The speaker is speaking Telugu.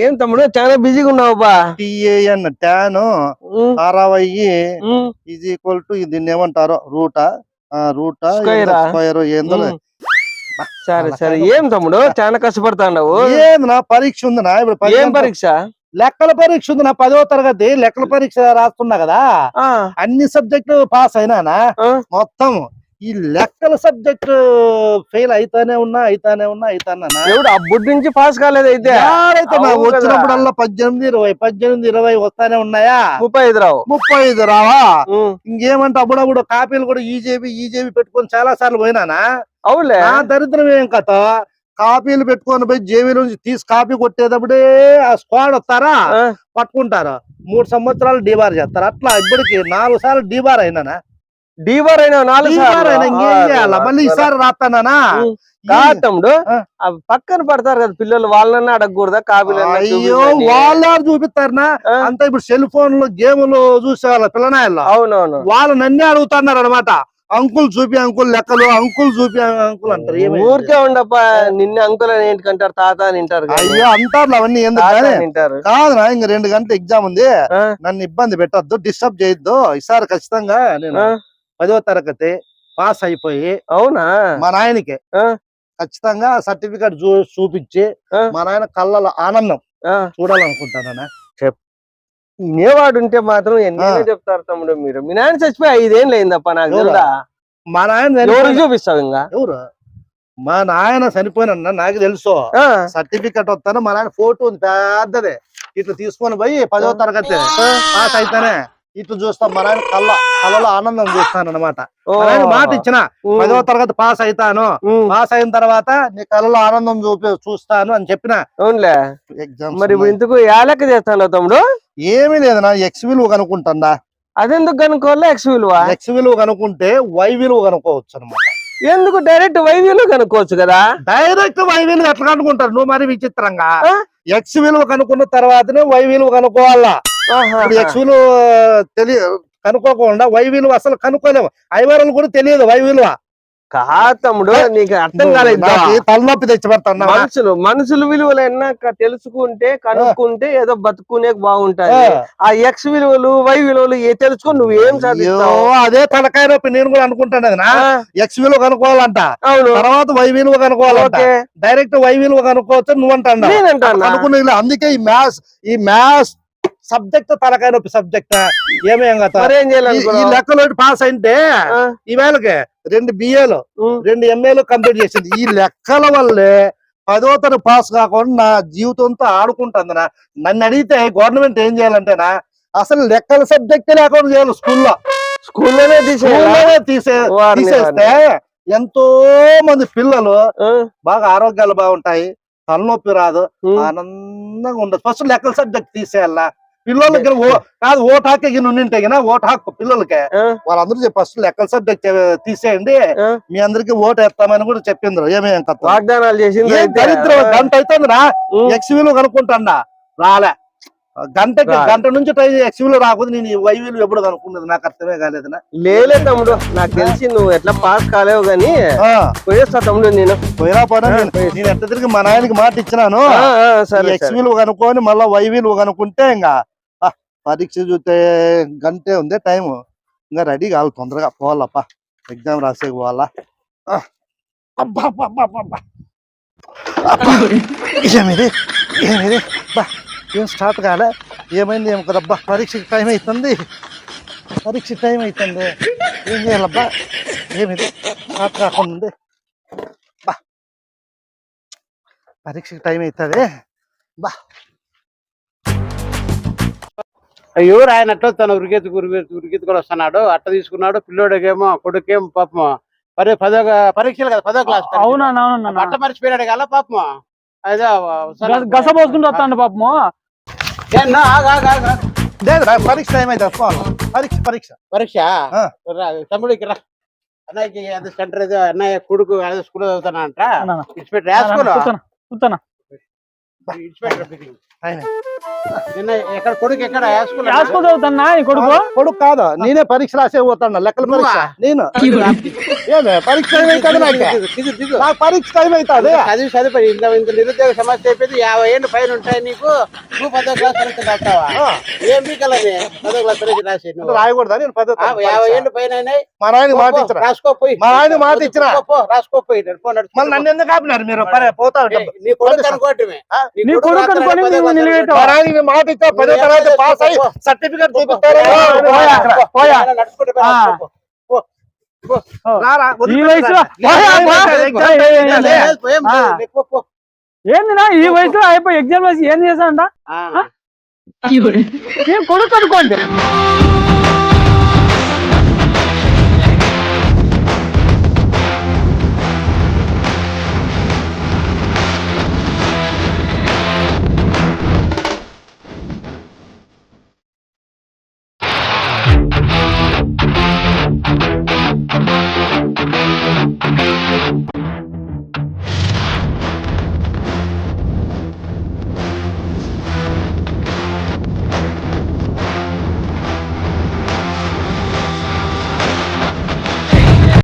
ఏం తమ్ముడు చాలా బిజీగా ఉన్నావు బా. టిఏఎన్ టాన్ 60 ఈజ్ ఈక్వల్ టు దీన్ని ఏమంటారో రూటా స్క్వేర్ ఏందో. సరే సరే ఏం తమ్ముడు చాలా కష్టపడతాండవు. ఏం నా పరీక్ష ఉంది నా ఇప్పుడు. ఏం పరీక్ష? లెక్కల పరీక్ష ఉంది నా 10వ తరగతి లెక్కల పరీక్ష రాస్తున్నా కదా. అన్ని సబ్జెక్టు పాస్ అయినానా మొత్తం. ఈ లెక్కల సబ్జెక్ట్ ఫెయిల్ అయితానే ఉన్నా. ఎవడు అబ్బుడి నుంచి పాస్ కాలేదు అయితే? వచ్చినప్పుడల్లా 18, 20 వస్తానే ఉన్నాయా? 35 రావా? ఇంకేమంటే అప్పుడప్పుడు కాపీలు కూడా ఈజేబీ పెట్టుకొని చాలా సార్లు పోయినానా. అవులే, దరిద్రం ఏం కథ. కాపీలు పెట్టుకొని పోయి జేబీలో నుంచి తీసి కాపీ కొట్టేటప్పుడే ఆ స్క్వాడ్ వస్తారా పట్టుకుంటారు. 3 సంవత్సరాలు డీబార్ చేస్తారు. అట్లా ఇప్పటికి 4 సార్లు డీబార్ అయినానా. డీబార్ అయినా 4 సార్లు. ఇంకేం చేయాలా? మళ్ళీ ఈసారి రాస్తానా. తమ్ముడు పక్కన పడతారు కదా పిల్లలు, వాళ్ళని అడగకూడదా కాపీలు? అయ్యో వాళ్ళు చూపిస్తారనా అంతా. ఇప్పుడు సెల్ ఫోన్ లో గేములు చూసేవాళ్ళ పిల్లనాయల్లో. అవునవును, వాళ్ళు నన్నే అడుగుతున్నారు అనమాట. అంకుల్ చూపి అంకుల్ లెక్కలు, అంకుల్ చూపి అంకుల్ అంటారు. ఊరికే ఉండప్ప, నిన్న అంకుల్ అని ఏంటికంటారు, తాత అని వింటారు. అయ్యో అంటారు అవన్నీ ఎందుకు కాదునా. ఇంక 2 గంటల ఎగ్జామ్ ఉంది, నన్ను ఇబ్బంది పెట్టద్దు, డిస్టర్బ్ చేయొద్దు. ఈసారి ఖచ్చితంగా నేను 10వ తరగతి పాస్ అయిపోయి అవునా మా నాయనకి ఖచ్చితంగా సర్టిఫికేట్ చూపించి మా నాయన కళ్ళలో ఆనందం చూడాలనుకుంటానా. వినేవాడు ఉంటే మాత్రం ఎన్నో చెప్తారు తమ్ముడు. మీరు మీ నాయన చచ్చిపోయి 5 ఏళ్ళు అయిందప్ప. నాకు తెలుదా? మా నాయన ఎవరు చూపిస్తావు? ఇంకా ఎవరు? మా నాయన చనిపోయిన నాకు తెలుసు. సర్టిఫికెట్ వస్తాను, మా నాయన ఫోటో పెద్దదే ఇట్లా తీసుకొని పోయి 10వ తరగతి పాస్ అయితేనే ఇట్లు చూస్తాం. మా నాయన కళ్ళలో ఆనందం చూస్తాను అనమాట. మాట ఇచ్చిన 10వ తరగతి పాస్ అవుతాను, పాస్ అయిన తర్వాత నీ కళ్ళలో ఆనందం చూస్తాను అని చెప్పిన. అవునులే. ఎగ్జామ్ మరి ఇందుకు ఏ లెక్క చేస్తాను తమ్ముడు? ఏమీ లేదు నా ఎక్స్ విలువ కనుక్కుంటా. అదెందుకు కనుక్కోవాలి? ఎక్స్ విలువ కనుక్కుంటే వై విలువ కనుక్కోవచ్చు అనమాట. ఎందుకు డైరెక్ట్ వై విలువ కనుక్కోవచ్చు కదా? డైరెక్ట్ వై విలువ ఎట్లా కనుక్కుంటారు నువ్వు? మరి విచిత్రంగా ఎక్స్ విలువ కనుక్కున్న తర్వాతనే వై విలువ కనుక్కోవాలా. ఎక్స్ విలువ కనుక్కోకుండా వై విలువ అసలు కనుక్కోలేము. ఐవరలు కూడా తెలియదు వై విలువ. తమ్ముడు నీకు అర్థం కాలేదు. తలనొప్పి తెచ్చిపెడతాను. మనుషుల విలువలు ఎన్నాక తెలుసుకుంటే కనుక్కుంటే ఏదో బతుకునే బాగుంటాయి. ఆ ఎక్స్ విలువలు వై విలువలు తెలుసుకొని నువ్వేం సాధిస్తావు? అదే తలకాయ నొప్పి నేను కూడా అనుకుంటాను కదా. ఎక్స్ విలువ కనుక్కోవాలంట, తర్వాత వై విలువ కనుక్కోవాలంట. డైరెక్ట్ వై విలువ కనుక్కోవచ్చు నువ్వు అనుకున్నా. అందుకే ఈ మ్యాథ్స్ సబ్జెక్ట్ తలకాయ నొప్పి సబ్జెక్ట్. ఏమేం కదా ఈ లెక్కలో పాస్ అంటే ఈవేళకి 2 BAలు 2 MAలు కంప్లీట్ చేసింది. ఈ లెక్కల వల్లే 10వ తరగతి పాస్ కాకుండా నా జీవితంతో ఆడుకుంటుందినా. నన్ను అడిగితే గవర్నమెంట్ ఏం చేయాలంటేనా అసలు లెక్కల సబ్జెక్ట్ లేకుండా చేయాలి. స్కూల్లోనే తీసేస్తే ఎంతో మంది పిల్లలు బాగా ఆరోగ్యాలు బాగుంటాయి, తలనొప్పి రాదు, ఆనందంగా ఉండదు. ఫస్ట్ లెక్కల సబ్జెక్ట్ తీసేయాలా పిల్లలకి. కాదు ఓటు హక్కు ఉంటే ఓటు హక్కు పిల్లలకి వాళ్ళందరూ ఫస్ట్ లెక్కల సబ్జెక్ట్ తీసేయండి, మీ అందరికి ఓటు వేస్తామని కూడా చెప్పిండ్రు. ఏమేం వాగ్దానాలు చేసింది. దరిద్రం గంట అవుతుందిరా ఎక్స్ విలువ కనుక్కుంటా రాలే. గంట నుంచి ట్రై ఎక్స్ విలువ రాకపోతే నేను వై విలువ ఎప్పుడు కనుక్కున్నది నాకు అర్థమే కాలేదునా. లేలే తమ్ముడు, నాకు తెలిసి నువ్వు ఎట్లా పాస్ కాలేవు గానీ పోయేస్తా తమ్ముడు. నేను పోయినా పోయినా నేను ఎట్ట తిరిగి మా నాయనకి మాట ఇచ్చినాను. ఎక్స్ విలువ కనుక్కొని మళ్ళీ వై విలువ కనుక్కుంటే ఇంకా పరీక్ష చూస్తే గంటే ఉంది టైం. ఇంకా రెడీ కావాలి, తొందరగా పోవాలప్ప, ఎగ్జామ్ రాసేకి పోవాలా. ఏం స్టార్ట్ కాలే, ఏమైంది ఏం కదబ్బా. పరీక్షకి టైం అవుతుంది, ఏం చేయాలబ్బా. ఏమిది స్టార్ట్ కాకుండా ఉంది. పరీక్షకి టైం అవుతుంది బా. ఎవరు ఆయన అట్లా తన ఉరికెత్తి కూడా వస్తున్నాడు. అట్ట తీసుకున్నాడు. పిల్లోడికేమో కొడుకేమో పాపం పరీక్షలు కదా 10వ క్లాస్. అవునా అట్ట మర్చిపోయాడు కదా పాపం. అదే గస పోసుకుంటూ వస్తాడు పాపము. పరీక్ష టైం అవుతుంది. పరీక్ష తమ్ముడికి రా అన్నయ్యకి అదే సెంటర్ ఏదో అన్నయ్య కొడుకు అదే స్కూల్ చదువుతానంట. ఇన్స్పెక్టర్ రాసుకోనా ఎక్కడ కొడుకు ఎక్కడ చదువుతానా? కొడుకు కాదు, నేనే పరీక్ష రాసే పోతాను లెక్కల పరీక్ష. నేను ఏమే పరీక్ష టైం అవుతుంది నాకు పరీక్ష టైం అవుతుంది చదివి చదివి ఇంత ఇంత నిరుద్యోగ సమస్య అయిపోయింది 50 ఏళ్ళు పైన ఉంటాయి నీకు నువ్వు 10వ క్లాస్ పరీక్ష రాస్తావా ఏం మీకలని 10వ క్లాస్ పరీక్ష రాసి నువ్వు రాయకూడదా నేను 50 ఏళ్ళు పైన అయినాయి మా నాయన మాట ఇచ్చిన రాసుకోపోయి మా ఆయన మాట ఇచ్చిన రాసుకోపోయి మళ్ళీ నన్ను ఎందుకు ఆపినారు మీరు పోతా నీ కొడుకు అనుకోవటమే నీ కొడుకు అనుకొని నువ్వు నిలబెట్టావు. మా నాయన మాట ఇచ్చా 10వ తరగతి పాస్ అయ్యి సర్టిఫికేట్ చూపిస్తారు రారా ఈ వయసులో ఏందినా ఈ వయసులో అయిపోయి ఎగ్జామ్ రాసి ఏం చేశాడంట? నేను కొడుకు అనుకోండి.